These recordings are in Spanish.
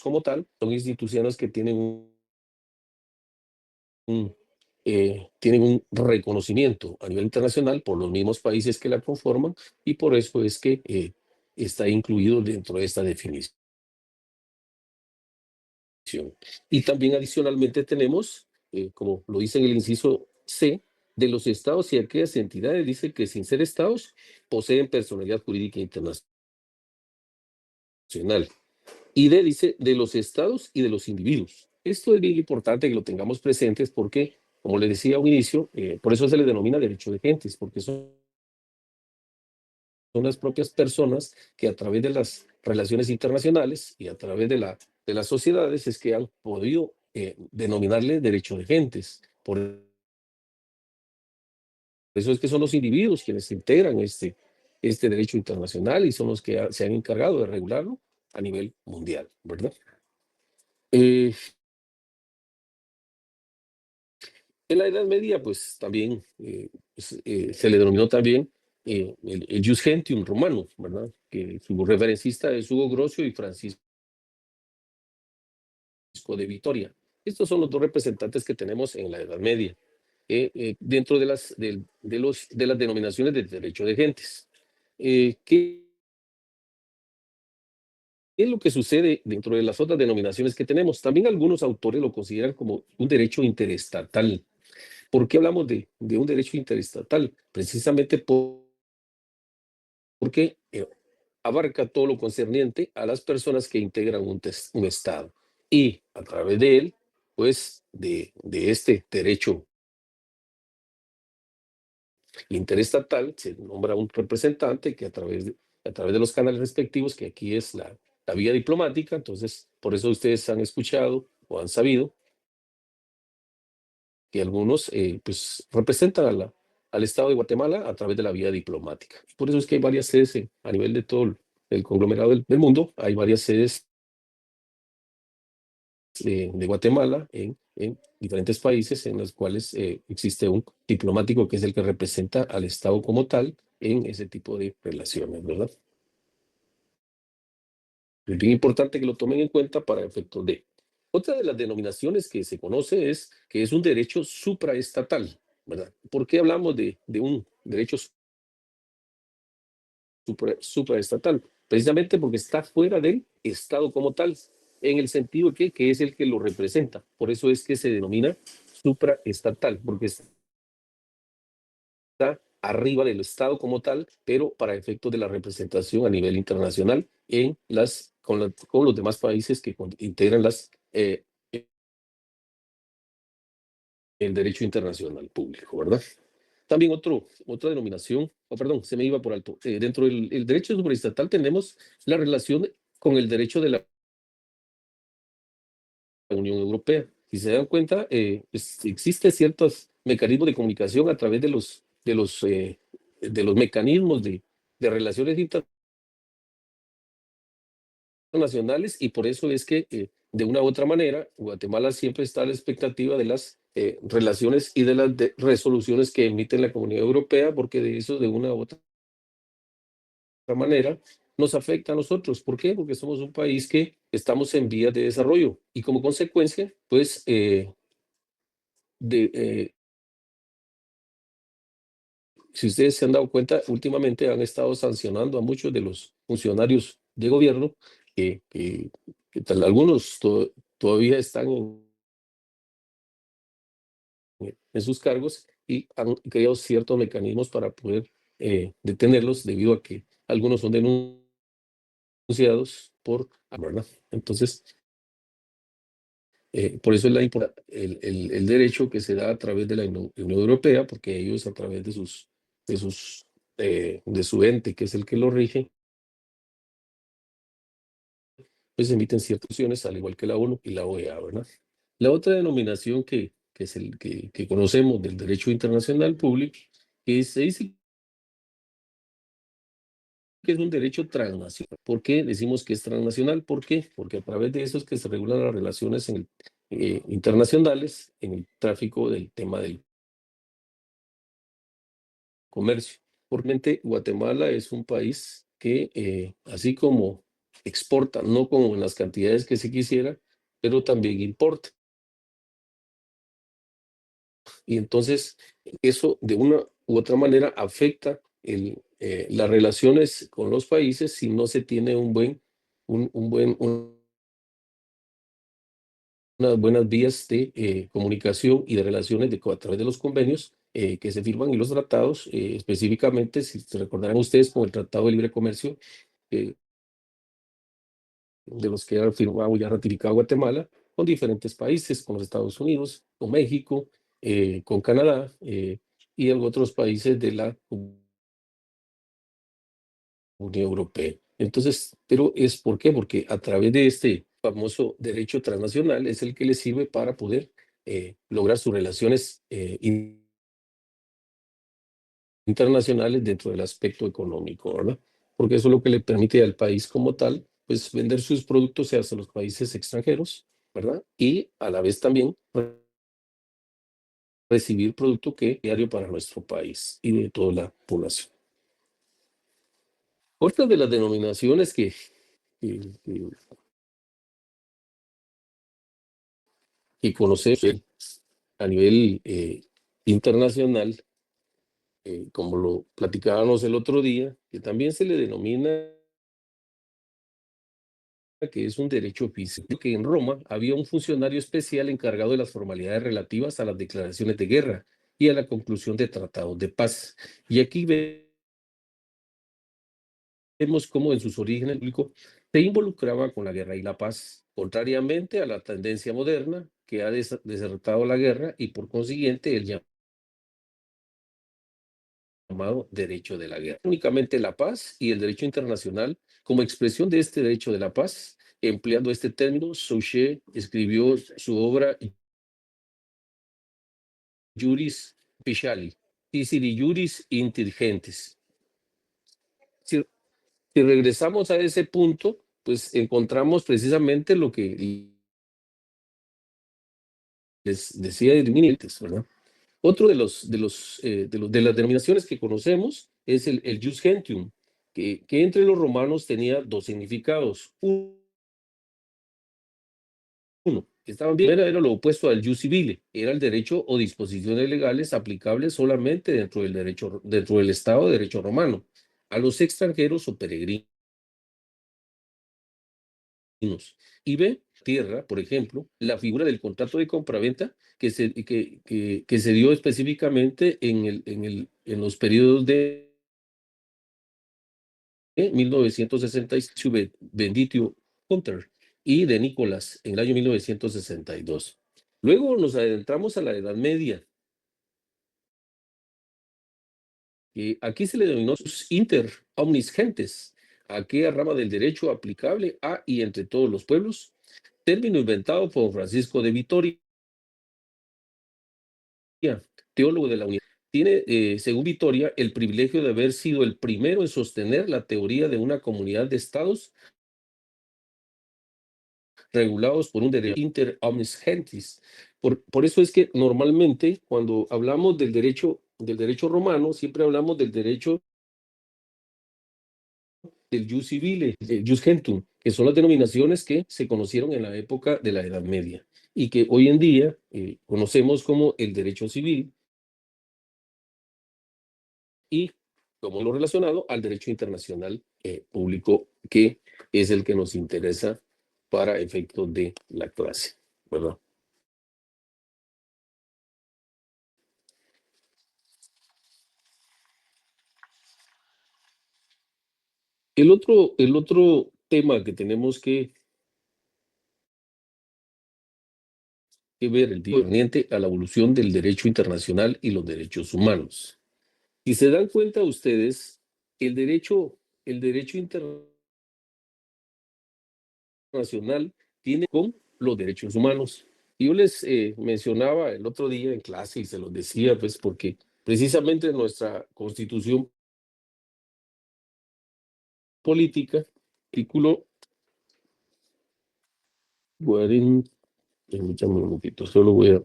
como tal, son instituciones que un, tienen un reconocimiento a nivel internacional por los mismos países que la conforman y por eso es que está incluido dentro de esta definición. Y también adicionalmente tenemos, como lo dice en el inciso C, de los estados y aquellas entidades, dice que sin ser estados poseen personalidad jurídica internacional. Y D dice de los estados y de los individuos. Esto es bien importante que lo tengamos presentes porque, como les decía a un inicio, por eso se le denomina derecho de gentes, porque son las propias personas que a través de las relaciones internacionales y a través de las sociedades es que han podido denominarle derecho de gentes. Por eso es que son los individuos quienes integran este derecho internacional y son los que se han encargado de regularlo a nivel mundial, ¿verdad? Eh, en la Edad Media, pues también se le denominó también el Jus Gentium romano, ¿verdad? Que su referencista es Hugo Grocio y Francisco de Vitoria. Estos son los dos representantes que tenemos en la Edad Media, dentro de las denominaciones de derecho de gentes. ¿Qué es lo que sucede dentro de las otras denominaciones que tenemos? También algunos autores lo consideran como un derecho interestatal. ¿Por qué hablamos de un derecho interestatal? Precisamente porque abarca todo lo concerniente a las personas que integran un Estado. Y a través de él, pues, de este derecho interestatal, se nombra un representante que a través de los canales respectivos, que aquí es la vía diplomática, entonces, por eso ustedes han escuchado o han sabido que algunos pues, representan al Estado de Guatemala a través de la vía diplomática. Por eso es que hay varias sedes a nivel de todo el conglomerado del mundo, hay varias sedes de Guatemala en diferentes países en los cuales existe un diplomático que es el que representa al Estado como tal en ese tipo de relaciones, ¿verdad? Es bien importante que lo tomen en cuenta para efectos de. Otra de las denominaciones que se conoce es que es un derecho supraestatal, ¿verdad? ¿Por qué hablamos de un derecho supraestatal? Precisamente porque está fuera del Estado como tal, en el sentido que es el que lo representa. Por eso es que se denomina supraestatal, porque está arriba del Estado como tal, pero para efectos de la representación a nivel internacional con los demás países que integran el derecho internacional público, ¿verdad? También otra denominación, perdón, se me iba por alto. Dentro del el derecho supraestatal tenemos la relación con el derecho de la Unión Europea. Si se dan cuenta, pues, existe ciertos mecanismos de comunicación a través de los mecanismos de relaciones internacionales y por eso es que de una u otra manera Guatemala siempre está a la expectativa de las relaciones y de las resoluciones que emite la Comunidad Europea porque de eso de una u otra manera nos afecta a nosotros. ¿Por qué? Porque somos un país que estamos en vías de desarrollo y como consecuencia, pues de, si ustedes se han dado cuenta, últimamente han estado sancionando a muchos de los funcionarios de gobierno que algunos todavía están en sus cargos y han creado ciertos mecanismos para poder detenerlos debido a que algunos son denunciados ¿verdad? Entonces, por eso es el derecho que se da a través de la Unión Europea, porque ellos a través de sus, de su ente, que es el que lo rige, pues emiten ciertas acciones, al igual que la ONU y la OEA, ¿verdad? La otra denominación que es que conocemos del derecho internacional público, que se dice que es un derecho transnacional. ¿Por qué decimos que es transnacional? ¿Por qué? Porque a través de eso es que se regulan las relaciones internacionales en el tráfico del tema del comercio. Por mente, Guatemala es un país que, así como exporta, no como en las cantidades que se quisiera, pero también importa. Y entonces eso de una u otra manera afecta las relaciones con los países si no se tiene unas buenas vías de comunicación y de relaciones a través de los convenios que se firman y los tratados, específicamente, si se recordarán ustedes, con el Tratado de Libre Comercio, eh, de los que ha firmado y ha ratificado Guatemala, con diferentes países, con los Estados Unidos, con México, con Canadá y en otros países de la Unión Europea. Entonces, pero es ¿por qué? Porque a través de este famoso derecho transnacional es el que le sirve para poder lograr sus relaciones internacionales dentro del aspecto económico, ¿verdad? Porque eso es lo que le permite al país como tal, pues vender sus productos hacia los países extranjeros, ¿verdad? Y a la vez también recibir producto que es diario para nuestro país y de toda la población. Otra de las denominaciones que, que conocemos a nivel internacional, como lo platicábamos el otro día, que también se le denomina que es un derecho físico, que en Roma había un funcionario especial encargado de las formalidades relativas a las declaraciones de guerra y a la conclusión de tratados de paz. Y aquí vemos cómo en sus orígenes público se involucraba con la guerra y la paz, contrariamente a la tendencia moderna que ha desertado la guerra y por consiguiente el llamado derecho de la guerra. Únicamente la paz y el derecho internacional, como expresión de este derecho de la paz, empleando este término, Suchet escribió su obra Juris Speciali, Sicili Juris Intelligentes. Si, si regresamos a ese punto, pues encontramos precisamente lo que les decía de Dominites, ¿verdad? Otro de las denominaciones que conocemos es el jus gentium, que entre los romanos tenía dos significados. Uno, estaban bien, era lo opuesto al jus civile, era el derecho o disposiciones legales aplicables solamente dentro del derecho, dentro del Estado de Derecho romano, a los extranjeros o peregrinos. Y ve, tierra, por ejemplo, la figura del contrato de compraventa que se dio específicamente en los periodos de 1966, Benditio Hunter y de Nicolás en el año 1962. Luego nos adentramos a la Edad Media, que aquí se le denominó inter omnis gentes, aquella rama del derecho aplicable a y entre todos los pueblos, término inventado por Francisco de Vitoria, teólogo de la unidad. Tiene, según Vitoria, el privilegio de haber sido el primero en sostener la teoría de una comunidad de estados regulados por un derecho inter omnis gentis. Por eso es que normalmente cuando hablamos del derecho romano, siempre hablamos del derecho del jus civile, del jus gentum, que son las denominaciones que se conocieron en la época de la Edad Media y que hoy en día conocemos como el derecho civil y como lo relacionado al derecho internacional público, que es el que nos interesa para efectos de la clase, ¿verdad? El otro tema que tenemos que ver el día pendiente a la evolución del derecho internacional y los derechos humanos. Si se dan cuenta ustedes, el derecho internacional tiene con los derechos humanos. Yo les mencionaba el otro día en clase y se los decía, pues porque precisamente nuestra constitución política, artículo 40, permítame un momentito, solo voy a...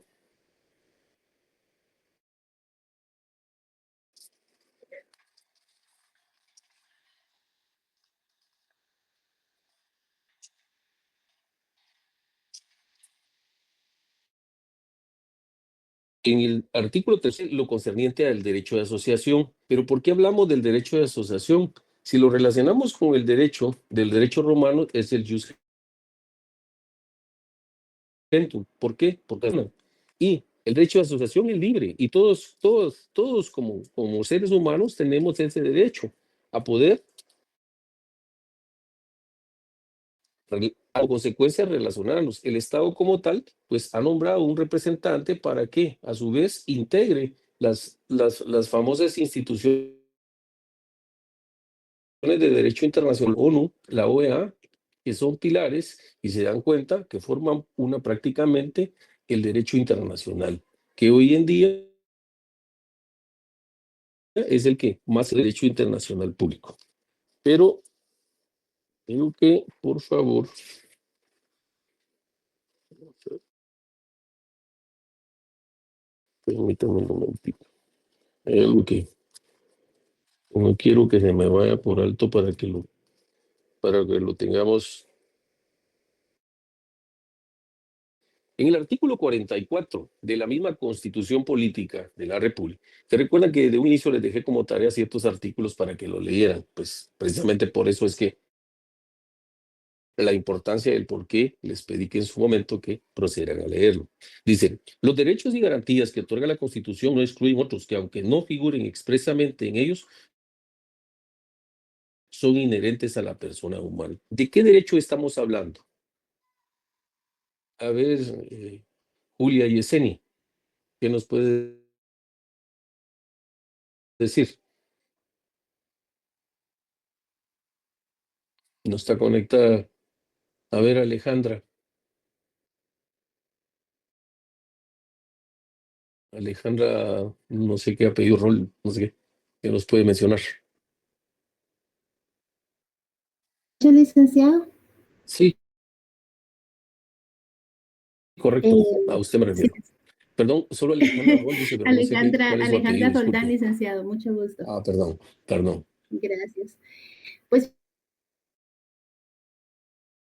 En el artículo 13, lo concerniente al derecho de asociación. Pero ¿por qué hablamos del derecho de asociación? Si lo relacionamos con el derecho del derecho romano, es el jus gentium. ¿Por qué? Porque y el derecho de asociación es libre y todos como seres humanos tenemos ese derecho a poder, a consecuencia, relacionarnos. El Estado como tal, pues ha nombrado un representante para que, a su vez, integre las famosas instituciones de derecho internacional, ONU, la OEA, que son pilares y se dan cuenta que forman prácticamente el derecho internacional, que hoy en día es el que más el derecho internacional público. Pero tengo que, por favor, permítame un momentito. Hay algo que no quiero que se me vaya por alto para que lo tengamos. En el artículo 44 de la misma Constitución Política de la República, se recuerda que de un inicio les dejé como tarea ciertos artículos para que lo leyeran, pues precisamente por eso es que la importancia del por qué les pedí que en su momento que procedieran a leerlo. Dice, los derechos y garantías que otorga la Constitución no excluyen otros que, aunque no figuren expresamente en ellos, son inherentes a la persona humana. ¿De qué derecho estamos hablando? A ver, Julia Yeseni, ¿qué nos puede decir? No está conectada. A ver, Alejandra. Alejandra, no sé qué ha pedido rol, no sé qué nos puede mencionar. Licenciado. Sí, correcto. A usted me Sí. refiero. Perdón, solo Alejandra Rol dice, pero no sé Alejandra, cuál es su apellido, Alejandra Roldán, disculpe. licenciado, mucho gusto. Ah, perdón. Gracias. Pues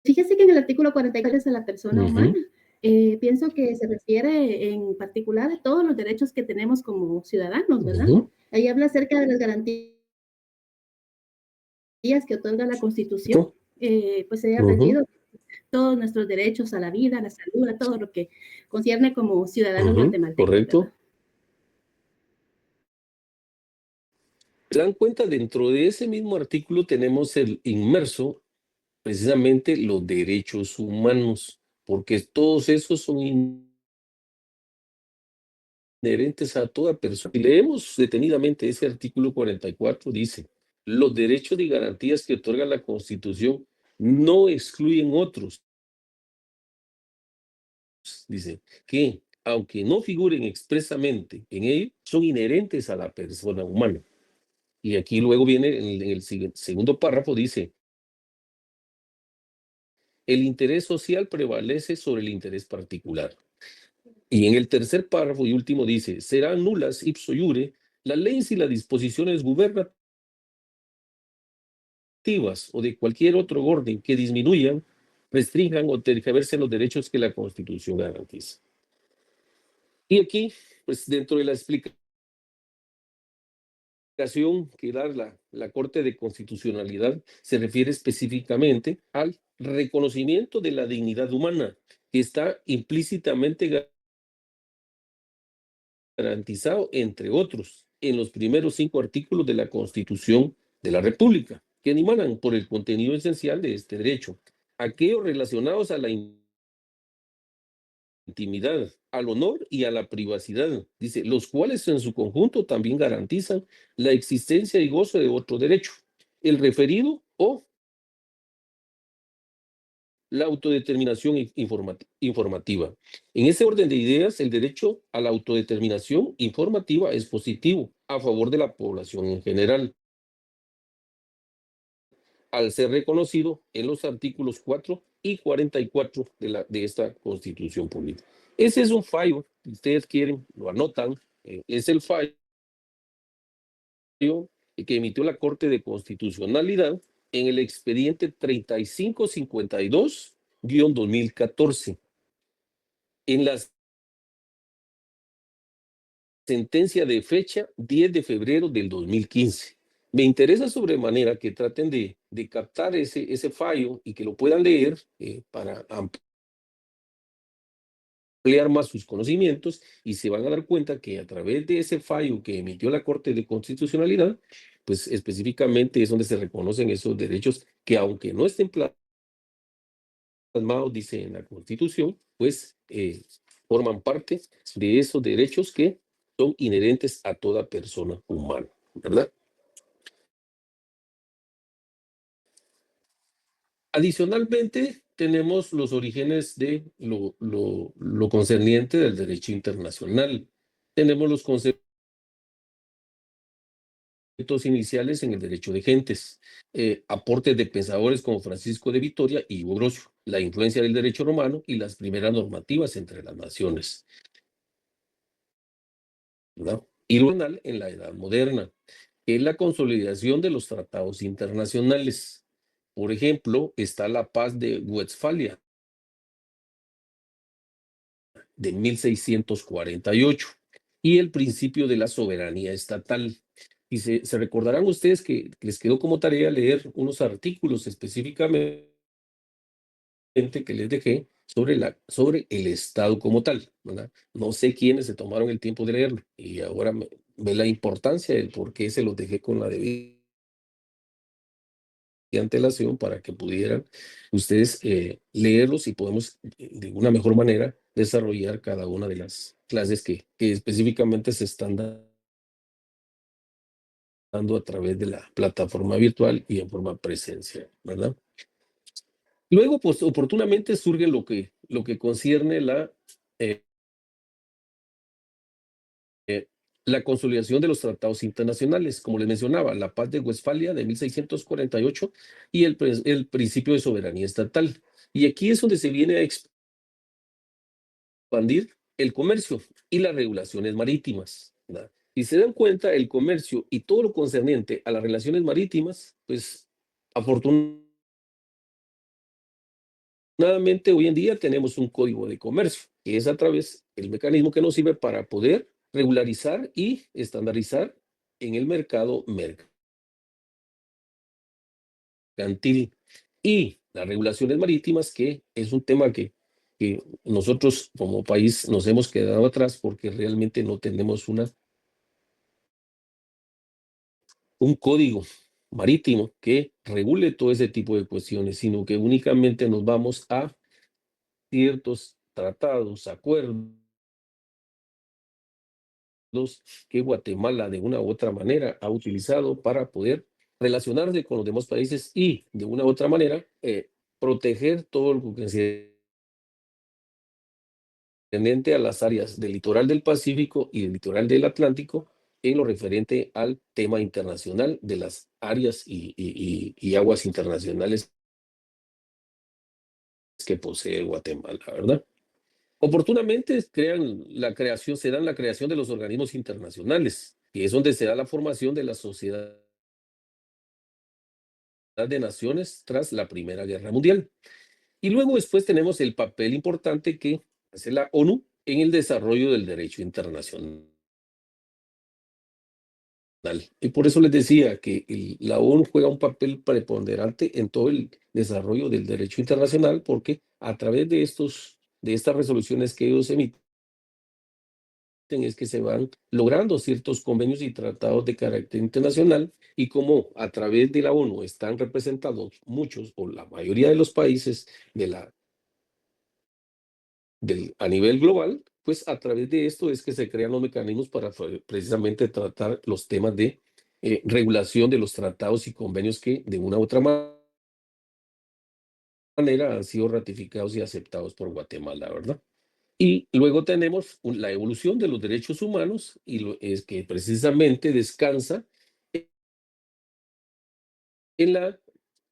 fíjese que en el artículo 44 es a la persona humana. Pienso que se refiere en particular a todos los derechos que tenemos como ciudadanos, ¿verdad? Ahí habla acerca de las garantías que otorga la Constitución. Pues se ha aprendido todos nuestros derechos a la vida, a la salud, a todo lo que concierne como ciudadanos guatemaltecos. Correcto. ¿Verdad? Se dan cuenta, dentro de ese mismo artículo tenemos el inmerso precisamente los derechos humanos, porque todos esos son inherentes a toda persona. Si leemos detenidamente ese artículo 44, dice, los derechos y garantías que otorga la Constitución no excluyen otros. Dice que, aunque no figuren expresamente en ello, son inherentes a la persona humana. Y aquí luego viene en el segundo párrafo, dice, el interés social prevalece sobre el interés particular. Y en el tercer párrafo y último dice, serán nulas ipso iure las leyes y las disposiciones gubernativas o de cualquier otro orden que disminuyan, restringan o tergiversen los derechos que la Constitución garantiza. Y aquí, pues dentro de la explicación que da la Corte de Constitucionalidad, se refiere específicamente al reconocimiento de la dignidad humana, que está implícitamente garantizado, entre otros, en los primeros 5 artículos de la Constitución de la República, que emanan por el contenido esencial de este derecho, aquellos relacionados a la intimidad, al honor y a la privacidad, dice, los cuales en su conjunto también garantizan la existencia y gozo de otro derecho, el referido o la autodeterminación informativa. En ese orden de ideas, el derecho a la autodeterminación informativa es positivo a favor de la población en general, al ser reconocido en los artículos 4 y 44 de esta Constitución Política. Ese es un fallo, si ustedes quieren, lo anotan, es el fallo que emitió la Corte de Constitucionalidad en el expediente 3552-2014. En las sentencia de fecha 10 de febrero del 2015. Me interesa sobremanera que traten de captar ese fallo y que lo puedan leer para ampliar más sus conocimientos, y se van a dar cuenta que a través de ese fallo que emitió la Corte de Constitucionalidad, pues específicamente es donde se reconocen esos derechos que, aunque no estén plasmados, dice en la Constitución, pues forman parte de esos derechos que son inherentes a toda persona humana, ¿verdad? Adicionalmente, tenemos los orígenes de lo concerniente del derecho internacional. Tenemos los conceptos iniciales en el derecho de gentes, aportes de pensadores como Francisco de Vitoria y Hugo Grocio, la influencia del derecho romano y las primeras normativas entre las naciones, ¿verdad? Y luego en la Edad Moderna, que es la consolidación de los tratados internacionales. Por ejemplo, está la Paz de Westfalia de 1648 y el principio de la soberanía estatal. Y se recordarán ustedes que les quedó como tarea leer unos artículos específicamente que les dejé sobre el Estado como tal, ¿verdad? No sé quiénes se tomaron el tiempo de leerlo y ahora ve la importancia del por qué se los dejé con la debida antelación para que pudieran ustedes leerlos y podemos de una mejor manera desarrollar cada una de las clases que específicamente se están dando a través de la plataforma virtual y en forma presencial, ¿verdad? Luego, pues oportunamente surge lo que concierne eh, la consolidación de los tratados internacionales, como les mencionaba, la Paz de Westfalia de 1648 y el principio de soberanía estatal. Y aquí es donde se viene a expandir el comercio y las regulaciones marítimas, ¿verdad? Si se dan cuenta, el comercio y todo lo concerniente a las relaciones marítimas, pues afortunadamente hoy en día tenemos un código de comercio, que es a través del mecanismo que nos sirve para poder regularizar y estandarizar en el mercado mercantil. Y las regulaciones marítimas, que es un tema que nosotros como país nos hemos quedado atrás porque realmente no tenemos un código marítimo que regule todo ese tipo de cuestiones, sino que únicamente nos vamos a ciertos tratados, acuerdos que Guatemala de una u otra manera ha utilizado para poder relacionarse con los demás países y de una u otra manera proteger todo lo que se tendiente a las áreas del litoral del Pacífico y del litoral del Atlántico en lo referente al tema internacional de las áreas y aguas internacionales que posee Guatemala, ¿verdad? Oportunamente se dan la creación de los organismos internacionales, que es donde se da la formación de la Sociedad de Naciones tras la Primera Guerra Mundial. Y luego después tenemos el papel importante que hace la ONU en el desarrollo del derecho internacional. Y por eso les decía que la ONU juega un papel preponderante en todo el desarrollo del derecho internacional, porque a través de estas resoluciones que ellos emiten, es que se van logrando ciertos convenios y tratados de carácter internacional, y como a través de la ONU están representados muchos o la mayoría de los países a nivel global, pues a través de esto es que se crean los mecanismos para precisamente tratar los temas de regulación de los tratados y convenios que de una u otra manera han sido ratificados y aceptados por Guatemala, ¿verdad? Y luego tenemos la evolución de los derechos humanos, y es que precisamente descansa en la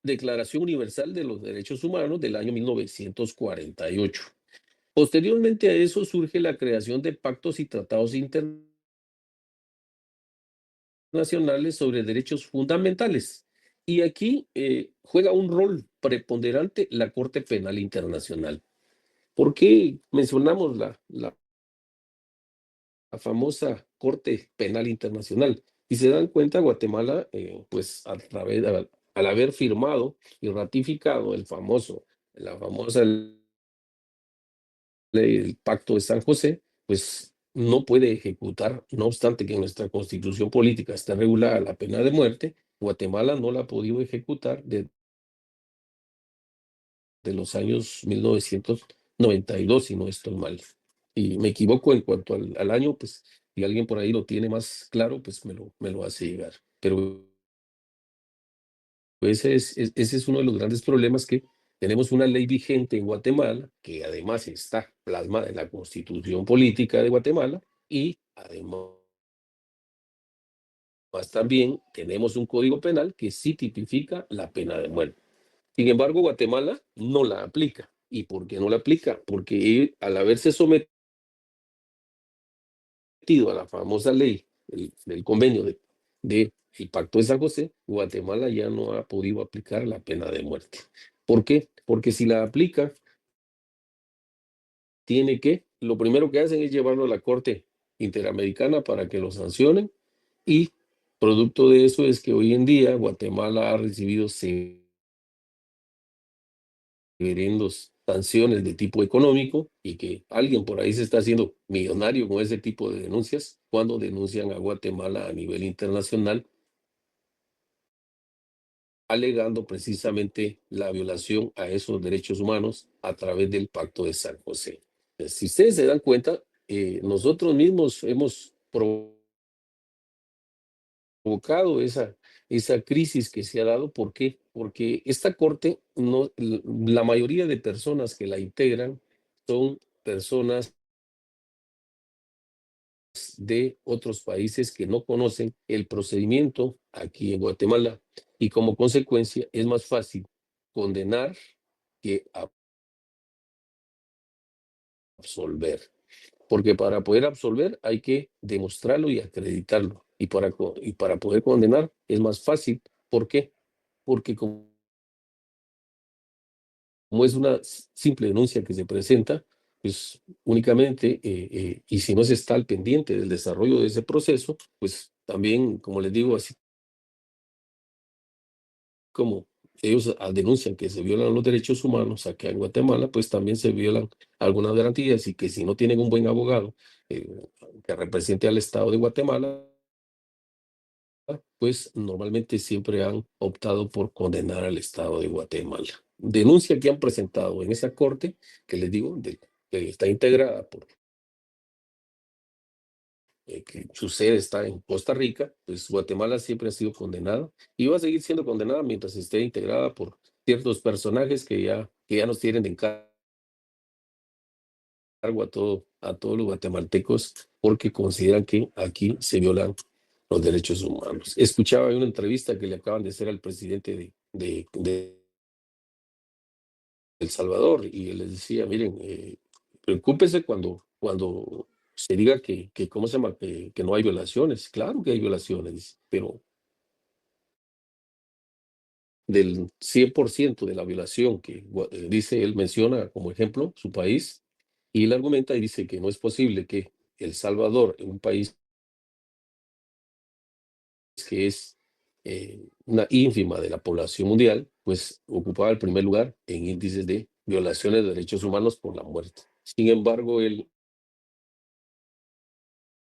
Declaración Universal de los Derechos Humanos del año 1948. Posteriormente a eso surge la creación de pactos y tratados internacionales sobre derechos fundamentales. Y aquí juega un rol preponderante la Corte Penal Internacional. ¿Por qué mencionamos la famosa Corte Penal Internacional. Y se dan cuenta, Guatemala, pues al haber firmado y ratificado la famosa ley del Pacto de San José, pues no puede ejecutar, no obstante que en nuestra constitución política está regulada la pena de muerte, Guatemala no la ha podido ejecutar desde los años 1992, si no estoy mal. Y me equivoco en cuanto al año, pues si alguien por ahí lo tiene más claro, pues me lo hace llegar. Pero ese es uno de los grandes problemas, que tenemos una ley vigente en Guatemala, que además está plasmada en la Constitución Política de Guatemala, y además también tenemos un Código Penal que sí tipifica la pena de muerte. Sin embargo, Guatemala no la aplica. ¿Y por qué no la aplica? Porque al haberse sometido a la famosa ley del convenio el Pacto de San José, Guatemala ya no ha podido aplicar la pena de muerte. ¿Por qué? Porque si la aplica, lo primero que hacen es llevarlo a la Corte Interamericana para que lo sancionen, y producto de eso es que hoy en día Guatemala ha recibido severendos sanciones de tipo económico, y que alguien por ahí se está haciendo millonario con ese tipo de denuncias cuando denuncian a Guatemala a nivel internacional, alegando precisamente la violación a esos derechos humanos a través del Pacto de San José. Si ustedes se dan cuenta, nosotros mismos hemos provocado esa crisis que se ha dado. ¿Por qué? Porque esta corte, no, la mayoría de personas que la integran son personas de otros países que no conocen el procedimiento aquí en Guatemala, y como consecuencia es más fácil condenar que absolver, porque para poder absolver hay que demostrarlo y acreditarlo, y para poder condenar es más fácil. ¿Por qué? Porque como es una simple denuncia que se presenta, pues únicamente, y si no se está al pendiente del desarrollo de ese proceso, pues también, como les digo, así como ellos denuncian que se violan los derechos humanos acá en Guatemala, pues también se violan algunas garantías, y que si no tienen un buen abogado eh, que represente al Estado de Guatemala, pues normalmente siempre han optado por condenar al Estado de Guatemala. Denuncia que han presentado en esa corte, que les digo, que está integrada por que su sede está en Costa Rica, pues Guatemala siempre ha sido condenada y va a seguir siendo condenada mientras esté integrada por ciertos personajes que ya nos tienen de encargo a todos los guatemaltecos, porque consideran que aquí se violan los derechos humanos. Escuchaba en una entrevista que le acaban de hacer al presidente de El Salvador, y él les decía, miren, preocúpese cuando se diga ¿cómo se llama? Que no hay violaciones. Claro que hay violaciones, pero del 100% de la violación que dice, él menciona como ejemplo su país, y él argumenta y dice que no es posible que El Salvador, en un país que es una ínfima de la población mundial, pues ocupaba el primer lugar en índices de violaciones de derechos humanos por la muerte. Sin embargo, él,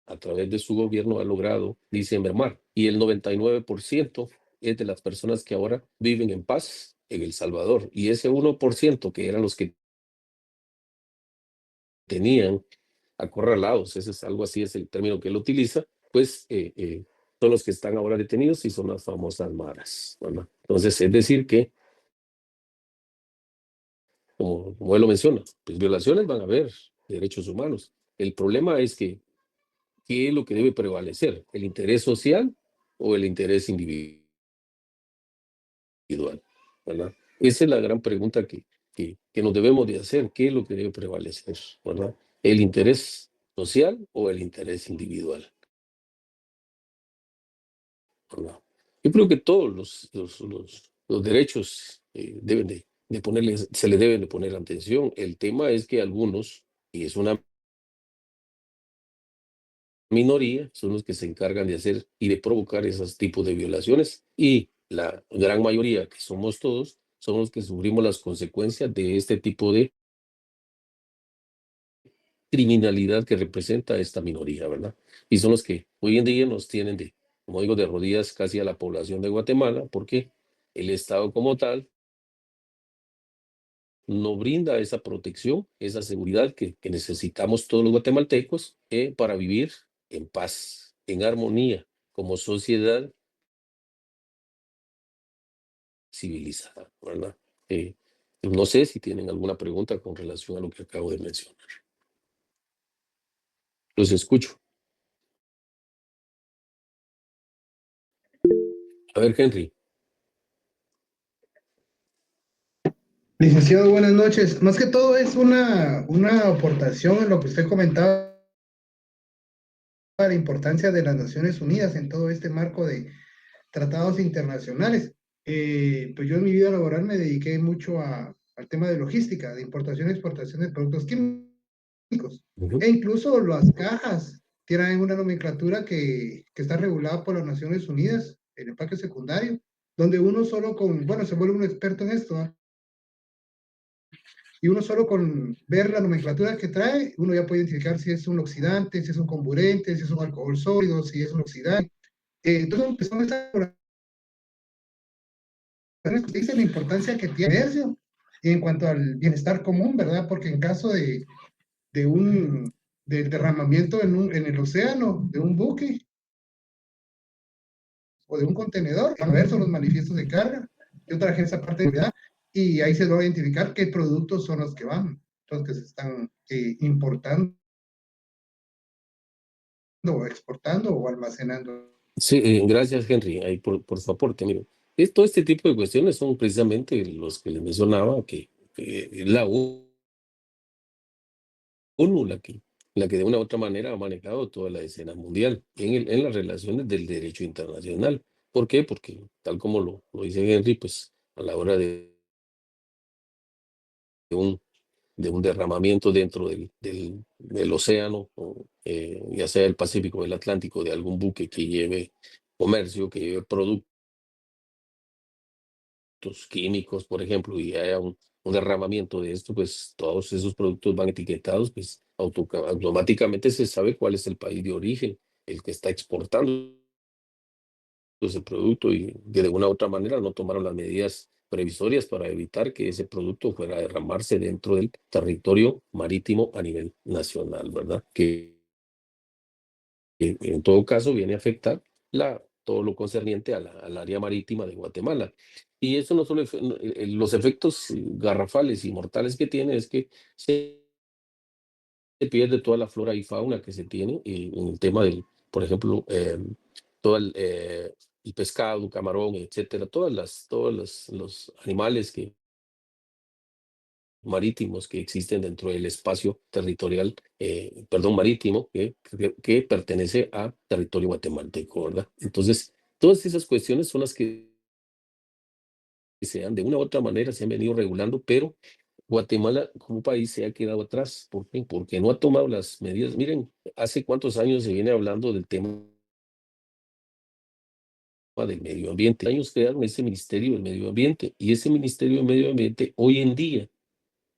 a través de su gobierno, ha logrado, dice, mermar, y el 99% es de las personas que ahora viven en paz en El Salvador, y ese 1% que eran los que tenían acorralados, ese es algo así, es el término que él utiliza, pues son los que están ahora detenidos, y son las famosas maras, ¿verdad? Entonces, es decir que, como él lo menciona, pues violaciones van a haber de derechos humanos. El problema es que, ¿qué es lo que debe prevalecer? ¿El interés social o el interés individual? ¿Verdad? Esa es la gran pregunta que nos debemos de hacer. ¿Qué es lo que debe prevalecer? ¿Verdad? ¿El interés social o el interés individual? ¿Verdad? Yo creo que todos los derechos se le deben de poner atención. El tema es que algunos, y es una minoría son los que se encargan de hacer y de provocar esos tipos de violaciones, y la gran mayoría, que somos todos, son los que sufrimos las consecuencias de este tipo de criminalidad que representa esta minoría, ¿verdad? Y son los que hoy en día nos tienen de, como digo, de rodillas casi a la población de Guatemala, porque el Estado como tal no brinda esa protección, esa seguridad que necesitamos todos los guatemaltecos, para vivir en paz, en armonía, como sociedad civilizada, ¿verdad? No sé si tienen alguna pregunta con relación a lo que acabo de mencionar. Los escucho. A ver, Henry. Licenciado, buenas noches. Más que todo es una aportación en lo que usted comentaba, la importancia de las Naciones Unidas en todo este marco de tratados internacionales. Pues yo en mi vida laboral me dediqué mucho al tema de logística, de importación y exportación de productos químicos. Ujú. E incluso las cajas tienen una nomenclatura que está regulada por las Naciones Unidas, el empaque secundario, donde uno solo bueno, se vuelve un experto en esto, ¿ah? Y uno solo con ver la nomenclatura que trae, uno ya puede identificar si es un oxidante, si es un comburente, si es un alcohol sólido, si es un oxidante. Entonces, pues, son estas que dice la importancia que tiene el comercio en cuanto al bienestar común, ¿verdad? Porque en caso de un del derramamiento en el océano, de un buque o de un contenedor, van a ver son los manifiestos de carga y otra agencia aparte de seguridad, y ahí se va a identificar qué productos son los que van, los que se están importando o exportando o almacenando. Sí, gracias, Henry, ahí por su aporte. Mire, todo este tipo de cuestiones son precisamente los que les mencionaba, que la ONU la que de una u otra manera ha manejado toda la escena mundial en las relaciones del derecho internacional. ¿Por qué? Porque tal como lo dice Henry, pues a la hora de un, de un derramamiento dentro del océano, o, ya sea el Pacífico o el Atlántico, de algún buque que lleve comercio, que lleve productos químicos, por ejemplo, y haya un derramamiento de esto, pues todos esos productos van etiquetados, pues automáticamente se sabe cuál es el país de origen, el que está exportando ese producto, y que de una u otra manera no tomaron las medidas previsorias para evitar que ese producto fuera a derramarse dentro del territorio marítimo a nivel nacional, ¿verdad? Que en todo caso viene a afectar todo lo concerniente al área marítima de Guatemala. Y eso no solo, los efectos garrafales y mortales que tiene es que se pierde toda la flora y fauna que se tiene, en el tema del, por ejemplo, todo el pescado, camarón, etcétera, los animales marítimos que existen dentro del espacio territorial, perdón, marítimo, que pertenece a territorio guatemalteco, ¿verdad? Entonces, todas esas cuestiones son las que de una u otra manera se han venido regulando, pero Guatemala como país se ha quedado atrás. ¿Por qué? Porque no ha tomado las medidas. Miren, hace cuántos años se viene hablando del tema del medio ambiente. Años crearon ese Ministerio del Medio Ambiente, y ese Ministerio del Medio Ambiente hoy en día,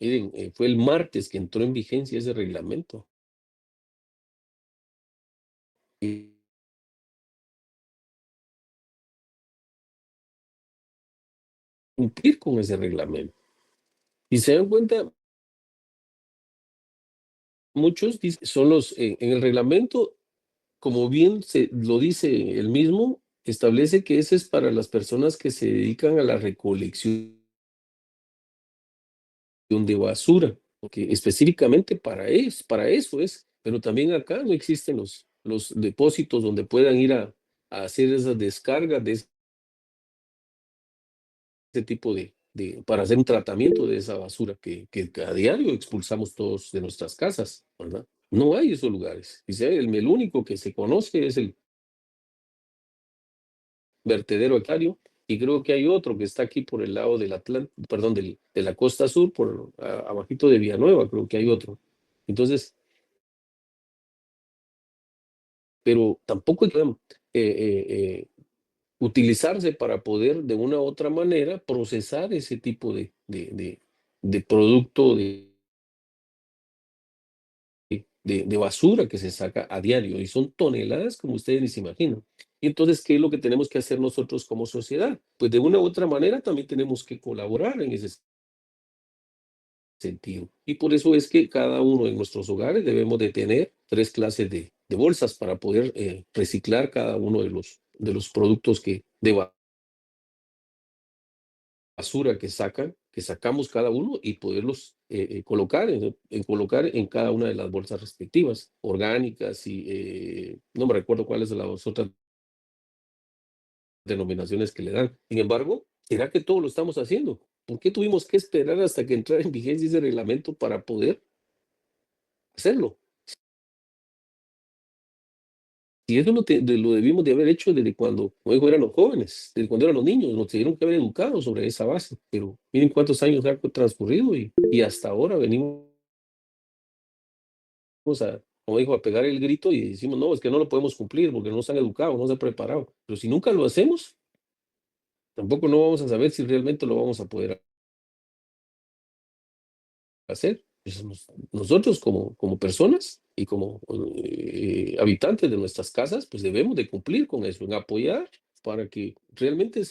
miren, fue el martes que entró en vigencia ese reglamento. Y cumplir con ese reglamento. Y se dan cuenta, muchos dicen, son en el reglamento, como bien se lo dice el mismo, establece que ese es para las personas que se dedican a la recolección de basura, porque específicamente para eso es, pero también acá no existen los depósitos donde puedan ir a hacer esas descargas de ese tipo para hacer un tratamiento de esa basura que a diario expulsamos todos de nuestras casas, ¿verdad? No hay esos lugares. Dice, el único que se conoce es el vertedero Acuario, y creo que hay otro que está aquí por el lado del Atlántico, perdón, de la costa sur, abajito de Villanueva, creo que hay otro. Entonces, pero tampoco hay que utilizarse para poder de una u otra manera procesar ese tipo de producto de basura que se saca a diario y son toneladas como ustedes ni se imaginan. Y entonces, ¿qué es lo que tenemos que hacer nosotros como sociedad? Pues de una u otra manera también tenemos que colaborar en ese sentido. Y por eso es que cada uno en nuestros hogares debemos de tener 3 clases de bolsas para poder reciclar cada uno de los productos de basura que sacamos cada uno y poderlos colocar en cada una de las bolsas respectivas, orgánicas y no me recuerdo cuáles son las otras denominaciones que le dan. Sin embargo, ¿será que todo lo estamos haciendo? ¿Por qué tuvimos que esperar hasta que entrara en vigencia ese reglamento para poder hacerlo? Y eso lo debimos de haber hecho desde cuando, como dijo, eran los jóvenes, desde cuando eran los niños, nos tuvieron que haber educado sobre esa base. Pero miren cuántos años ha transcurrido y hasta ahora venimos como dijo, a pegar el grito y decimos, no, es que no lo podemos cumplir porque no se han educado, no se han preparado. Pero si nunca lo hacemos, tampoco no vamos a saber si realmente lo vamos a poder hacer. Pues nosotros como personas y como habitantes de nuestras casas, pues debemos de cumplir con eso, en apoyar para que realmente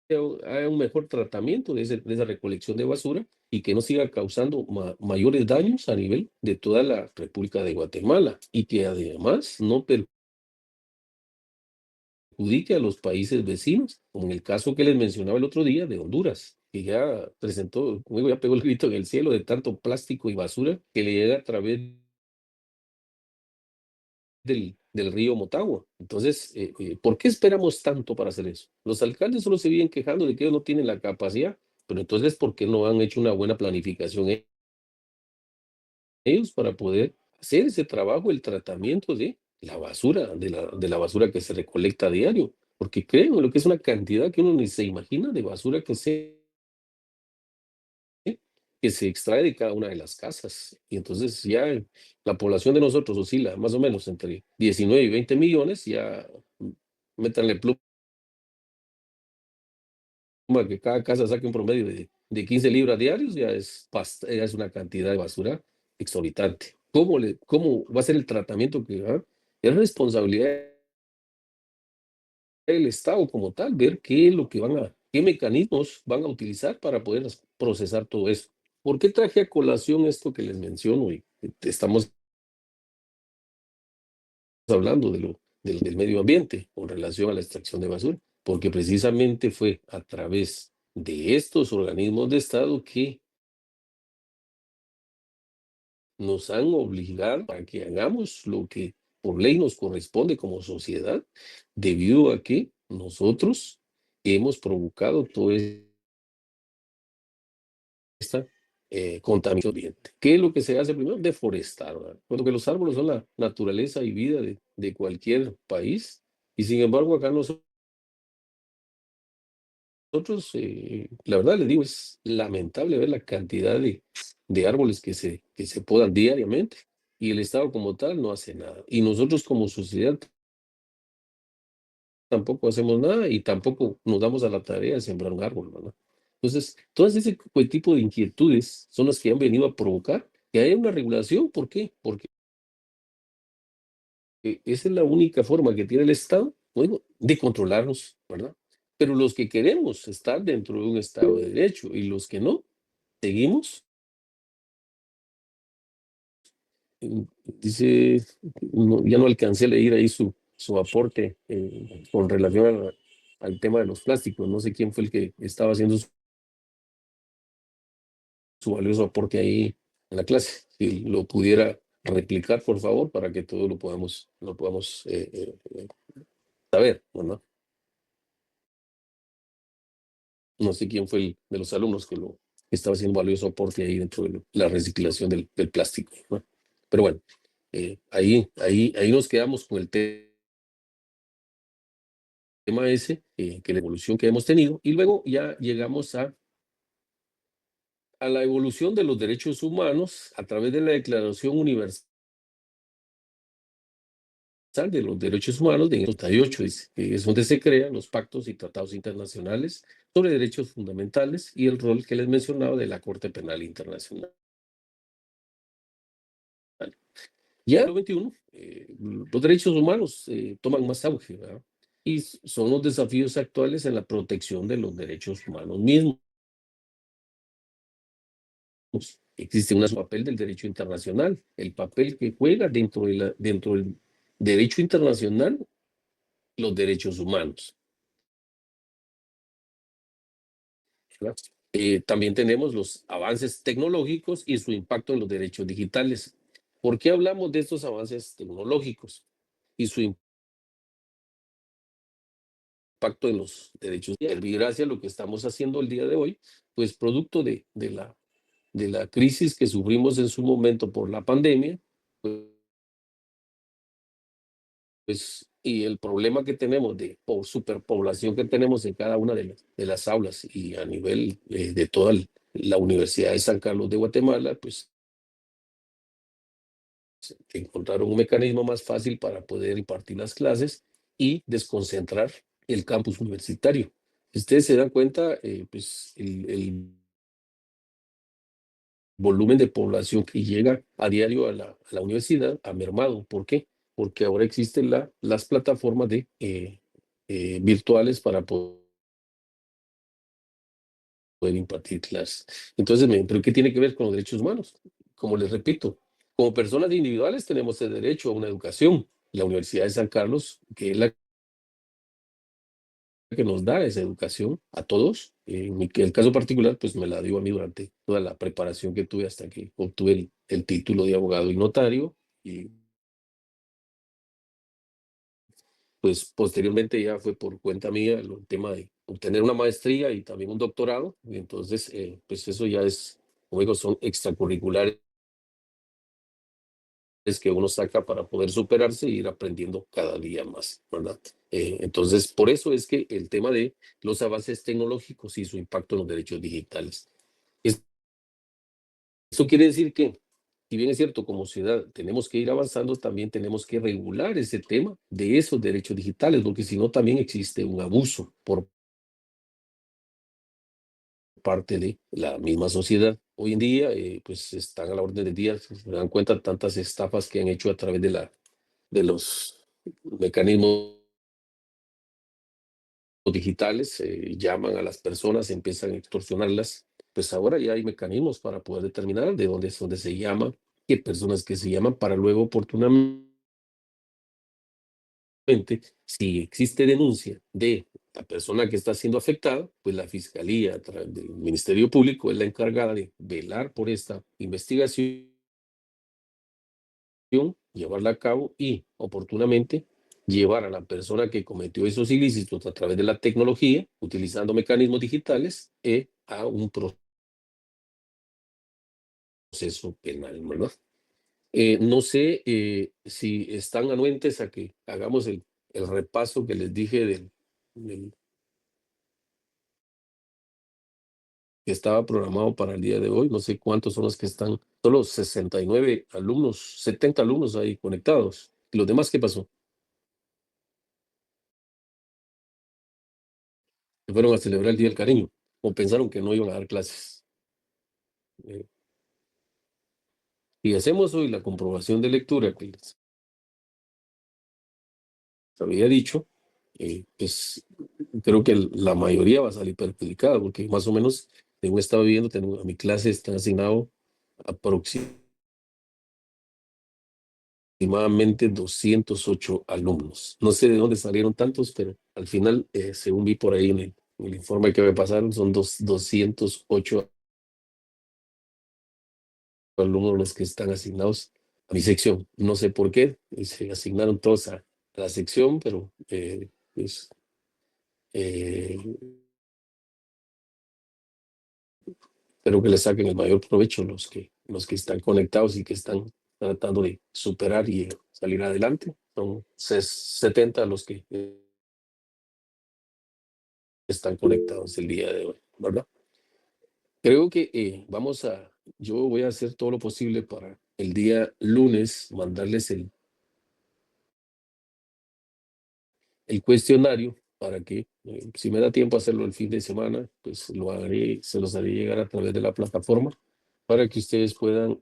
haya un mejor tratamiento de esa recolección de basura y que no siga causando mayores daños a nivel de toda la República de Guatemala y que además no perjudique a los países vecinos, como en el caso que les mencionaba el otro día de Honduras, que ya presentó, como digo, ya pegó el grito en el cielo de tanto plástico y basura que le llega a través del río Motagua. Entonces, ¿por qué esperamos tanto para hacer eso? Los alcaldes solo se vienen quejando de que ellos no tienen la capacidad, pero entonces, ¿por qué no han hecho una buena planificación ellos para poder hacer ese trabajo, el tratamiento de la basura, de la basura que se recolecta a diario? Porque créanme, lo que es una cantidad que uno ni se imagina de basura que se extrae de cada una de las casas. Y entonces ya la población de nosotros oscila más o menos entre 19 y 20 millones, ya métanle pluma que cada casa saque un promedio de 15 libras diarios, ya es una cantidad de basura exorbitante. ¿Cómo va a ser el tratamiento que va? Es responsabilidad del Estado como tal, ver qué es lo que qué mecanismos van a utilizar para poder procesar todo eso. ¿Por qué traje a colación esto que les menciono? Y estamos hablando del medio ambiente con relación a la extracción de basura, porque precisamente fue a través de estos organismos de Estado que nos han obligado a que hagamos lo que por ley nos corresponde como sociedad, debido a que nosotros hemos provocado toda esta contaminación ambiente. ¿Qué es lo que se hace primero? Deforestar, ¿verdad? Porque los árboles son la naturaleza y vida de cualquier país, y sin embargo acá nosotros, la verdad les digo, es lamentable ver la cantidad de árboles que se podan diariamente y el Estado como tal no hace nada. Y nosotros como sociedad tampoco hacemos nada y tampoco nos damos a la tarea de sembrar un árbol, ¿verdad? Entonces, todas ese tipo de inquietudes son las que han venido a provocar que haya una regulación. ¿Por qué? Porque esa es la única forma que tiene el Estado, bueno, de controlarnos, ¿verdad? Pero los que queremos estar dentro de un Estado de Derecho y los que no, seguimos. Dice, ya no alcancé a leer ahí su aporte con relación al tema de los plásticos. No sé quién fue el que estaba haciendo su valioso aporte ahí en la clase. Si lo pudiera replicar, por favor, para que todos lo podamos saber, ¿no? No sé quién fue el de los alumnos que estaba haciendo valioso aporte ahí dentro de la reciclación del plástico, ¿no? Pero bueno, ahí nos quedamos con el tema ese, que la evolución que hemos tenido, y luego ya llegamos a la evolución de los derechos humanos a través de la Declaración Universal de los Derechos Humanos de 1988, dice, que es donde se crean los pactos y tratados internacionales sobre derechos fundamentales y el rol que les mencionaba de la Corte Penal Internacional. Ya en el XXI, los derechos humanos toman más auge, ¿verdad? Y son los desafíos actuales en la protección de los derechos humanos mismos. Existe un papel del derecho internacional, el papel que juega dentro del derecho internacional los derechos humanos, ¿verdad? También tenemos los avances tecnológicos y su impacto en los derechos digitales. ¿Por qué hablamos de estos avances tecnológicos y su impacto en los derechos? Y gracias a lo que estamos haciendo el día de hoy, pues producto de la crisis que sufrimos en su momento por la pandemia, pues, y el problema que tenemos de superpoblación que tenemos en cada una de las aulas y a nivel de toda la Universidad de San Carlos de Guatemala, pues encontraron un mecanismo más fácil para poder impartir las clases y desconcentrar el campus universitario. Si ustedes se dan cuenta, pues el volumen de población que llega a diario a la universidad ha mermado. ¿Por qué? Porque ahora existen las plataformas virtuales para poder impartir clases. Entonces, ¿pero qué tiene que ver con los derechos humanos? Como les repito, como personas individuales tenemos el derecho a una educación. La Universidad de San Carlos, que es la que nos da esa educación a todos, el caso particular, pues me la dio a mí durante toda la preparación que tuve hasta que obtuve el título de abogado y notario. Y pues posteriormente ya fue por cuenta mía el tema de obtener una maestría y también un doctorado. Y entonces, pues eso ya es, como digo, son extracurriculares que uno saca para poder superarse e ir aprendiendo cada día más, ¿verdad? Entonces, por eso es que el tema de los avances tecnológicos y su impacto en los derechos digitales. Eso quiere decir que, si bien es cierto, como ciudad tenemos que ir avanzando, también tenemos que regular ese tema de esos derechos digitales, porque si no, también existe un abuso por parte de la misma sociedad. Hoy en día, pues están a la orden del día, se dan cuenta tantas estafas que han hecho a través de los mecanismos digitales, llaman a las personas, empiezan a extorsionarlas. Pues ahora ya hay mecanismos para poder determinar de dónde se llama, qué personas que se llaman, para luego oportunamente, si existe denuncia de la persona que está siendo afectada, pues la Fiscalía a través del Ministerio Público es la encargada de velar por esta investigación, llevarla a cabo y oportunamente llevar a la persona que cometió esos ilícitos a través de la tecnología, utilizando mecanismos digitales, a un proceso penal, ¿verdad? No sé si están anuentes a que hagamos el repaso que les dije que estaba programado para el día de hoy. No sé cuántos son los que están, solo 69 alumnos, 70 alumnos ahí conectados. ¿Y los demás qué pasó? Se fueron a celebrar el Día del Cariño o pensaron que no iban a dar clases. Eh, y hacemos hoy la comprobación de lectura que les había dicho, pues creo que la mayoría va a salir perjudicada porque más o menos, según estaba viendo, a mi clase están asignados aproximadamente 208 alumnos. No sé de dónde salieron tantos, pero al final, según vi por ahí en el informe que me pasaron, son 208 alumnos los que están asignados a mi sección. No sé por qué, se asignaron todos a la sección, pero pues, eh, espero que le saquen el mayor provecho los que están conectados y que están tratando de superar y salir adelante. Son 70 los que están conectados el día de hoy, ¿verdad? Creo que yo voy a hacer todo lo posible para el día lunes mandarles el cuestionario para que, si me da tiempo hacerlo el fin de semana, pues lo haré, se los haré llegar a través de la plataforma para que ustedes puedan,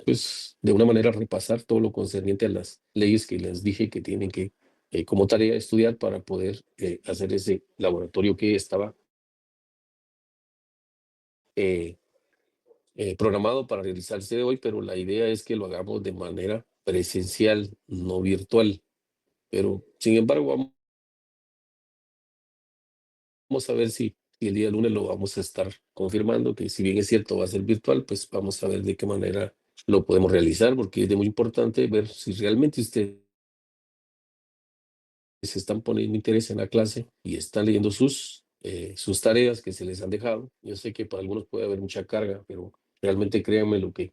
pues, de una manera repasar todo lo concerniente a las leyes que les dije que tienen que, como tarea, estudiar para poder hacer ese laboratorio que estaba programado para realizarse de hoy, pero la idea es que lo hagamos de manera presencial, no virtual. Pero, sin embargo, vamos a ver si el día lunes lo vamos a estar confirmando, que si bien es cierto va a ser virtual, pues vamos a ver de qué manera lo podemos realizar, porque es de muy importante ver si realmente ustedes se están poniendo interés en la clase y están leyendo sus tareas que se les han dejado. Yo sé que para algunos puede haber mucha carga, pero realmente créanme lo que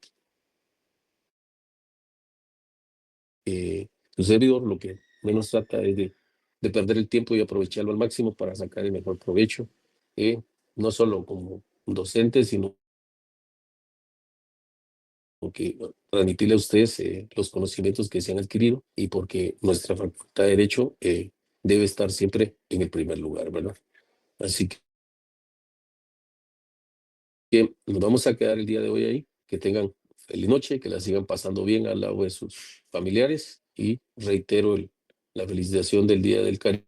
su servidor lo que menos trata es de perder el tiempo y aprovecharlo al máximo para sacar el mejor provecho, no solo como docente, sino que transmitirle a ustedes los conocimientos que se han adquirido y porque nuestra facultad de Derecho debe estar siempre en el primer lugar, ¿verdad? Así que nos vamos a quedar el día de hoy ahí. Que tengan feliz noche, que la sigan pasando bien al lado de sus familiares y reitero la felicitación del Día del Cariño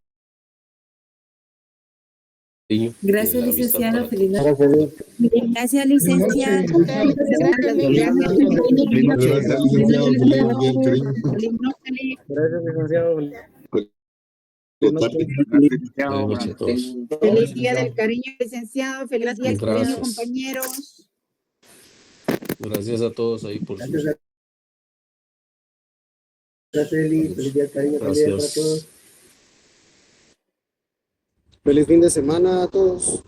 y Gracias, la amistad licenciado. para Feliz todos. noche. Gracias, Buenas noches, licenciado. licenciado. Gracias, Gracias, licenciado. Feliz Día del Cariño. Gracias, licenciado. Buenas tardes. Buenas noches a todos. Feliz Día del Cariño, licenciado. Feliz Día del Cariño, Gracias. compañeros. Gracias a todos ahí por sus... Feliz Día del Cariño también para Gracias. todos. Feliz fin de semana a todos.